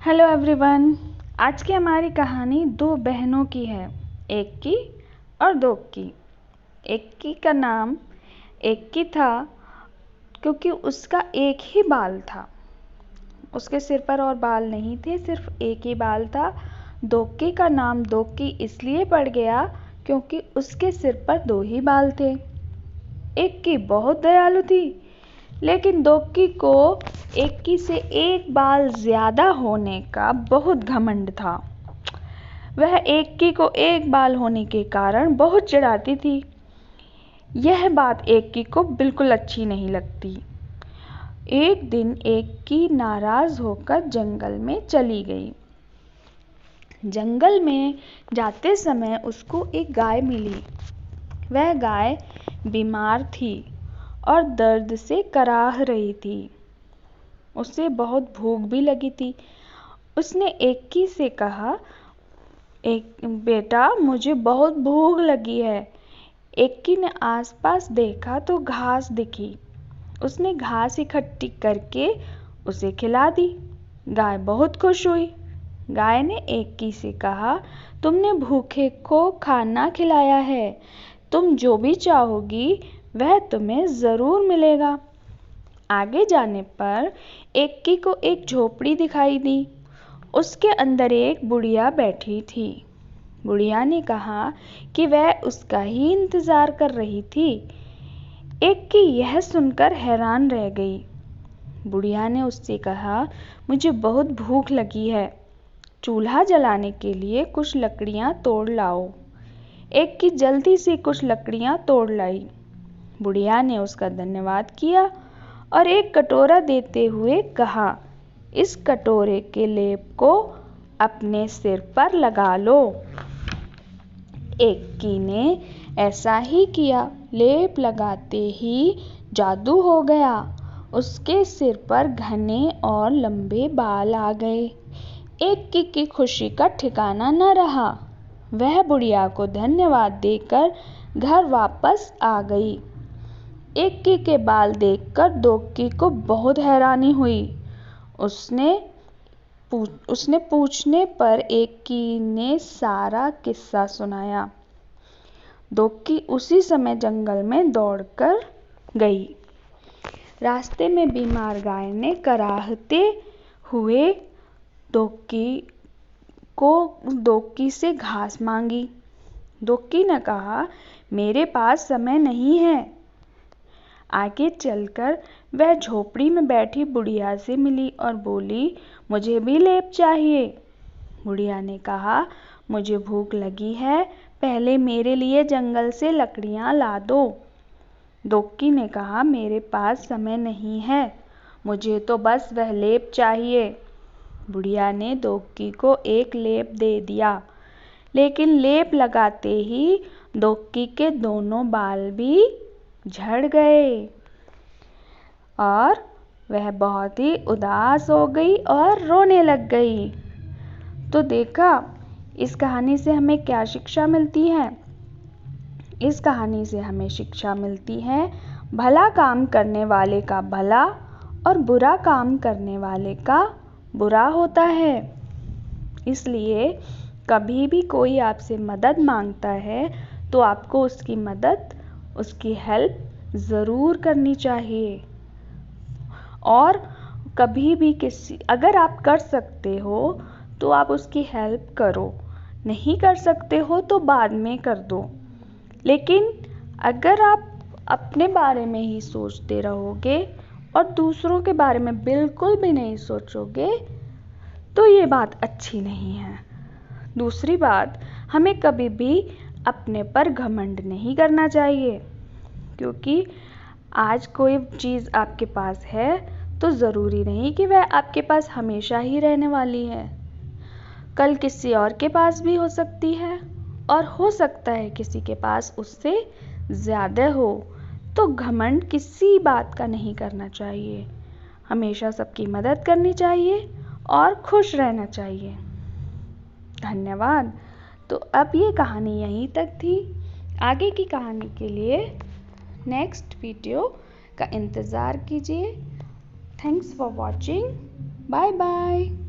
Hello everyone. आज की हमारी कहानी दो बहनों की है, एक की और दो की। एक की का नाम एक की था क्योंकि उसका एक ही बाल था। उसके सिर पर और बाल नहीं थे, सिर्फ एक ही बाल था। दोक्की का नाम दोक्की इसलिए पड़ गया क्योंकि उसके सिर पर दो ही बाल थे। एक की बहुत दयालु थी, लेकिन दोक्की को एक्की से एक बाल ज्यादा होने का बहुत घमंड था। वह एक्की को एक बाल होने के कारण बहुत चिढ़ाती थी। यह बात एक्की को बिल्कुल अच्छी नहीं लगती। एक दिन एक्की नाराज होकर जंगल में चली गई। जंगल में जाते समय उसको एक गाय मिली। वह गाय बीमार थी और दर्द से कराह रही थी। उसे बहुत भूख भी लगी थी। उसने एक्की से कहा, एक बेटा मुझे बहुत भूख लगी है। एक्की ने आसपास देखा तो घास दिखी। उसने घास इकट्ठी करके उसे खिला दी। गाय बहुत खुश हुई। गाय ने एक्की से कहा, तुमने भूखे को खाना खिलाया है, तुम जो भी चाहोगी वह तुम्हें जरूर मिलेगा। आगे जाने पर एक्की को एक झोपड़ी दिखाई दी। उसके अंदर एक बुढ़िया बैठी थी। बुढ़िया ने कहा कि वह उसका ही इंतजार कर रही थी। एक्की यह सुनकर हैरान रह गई। बुढ़िया ने उससे कहा, मुझे बहुत भूख लगी है, चूल्हा जलाने के लिए कुछ लकड़ियां तोड़ लाओ। एक्की जल्दी से कुछ लकड़ियां तोड़ लाई। बुढ़िया ने उसका धन्यवाद किया और एक कटोरा देते हुए कहा, इस कटोरे के लेप को अपने सिर पर लगा लो। एक्की ने ऐसा ही किया। लेप लगाते ही जादू हो गया। उसके सिर पर घने और लंबे बाल आ गए। एक्की की खुशी का ठिकाना न रहा। वह बुढ़िया को धन्यवाद देकर घर वापस आ गई। एक्की के बाल देखकर दोक्की को बहुत हैरानी हुई। उसने पूछने पर एक्की ने सारा किस्सा सुनाया। दोक्की उसी समय जंगल में दौड़कर गई। रास्ते में बीमार गाय ने कराहते हुए दोक्की से घास मांगी। दोक्की ने कहा, मेरे पास समय नहीं है। आगे चलकर वह झोपड़ी में बैठी बुढ़िया से मिली और बोली, मुझे भी लेप चाहिए। बुढ़िया ने कहा, मुझे भूख लगी है, पहले मेरे लिए जंगल से लकड़ियां ला दो। दोक्की ने कहा, मेरे पास समय नहीं है, मुझे तो बस वह लेप चाहिए। बुढ़िया ने दोक्की को एक लेप दे दिया, लेकिन लेप लगाते ही दोक्की के दोनों बाल भी झड़ गए और वह बहुत ही उदास हो गई और रोने लग गई। तो देखा, इस कहानी से हमें क्या शिक्षा मिलती है? इस कहानी से हमें शिक्षा मिलती है, भला काम करने वाले का भला और बुरा काम करने वाले का बुरा होता है। इसलिए कभी भी कोई आपसे मदद मांगता है तो आपको उसकी मदद, उसकी हेल्प ज़रूर करनी चाहिए। और कभी भी अगर आप कर सकते हो तो आप उसकी हेल्प करो, नहीं कर सकते हो तो बाद में कर दो। लेकिन अगर आप अपने बारे में ही सोचते रहोगे और दूसरों के बारे में बिल्कुल भी नहीं सोचोगे तो ये बात अच्छी नहीं है। दूसरी बात, हमें कभी भी अपने पर घमंड नहीं करना चाहिए, क्योंकि आज कोई चीज़ आपके पास है तो ज़रूरी नहीं कि वह आपके पास हमेशा ही रहने वाली है। कल किसी और के पास भी हो सकती है और हो सकता है किसी के पास उससे ज़्यादा हो। तो घमंड किसी बात का नहीं करना चाहिए। हमेशा सबकी मदद करनी चाहिए और खुश रहना चाहिए। धन्यवाद। तो अब ये कहानी यहीं तक थी। आगे की कहानी के लिए नेक्स्ट वीडियो का इंतज़ार कीजिए। Thanks for watching. Bye bye.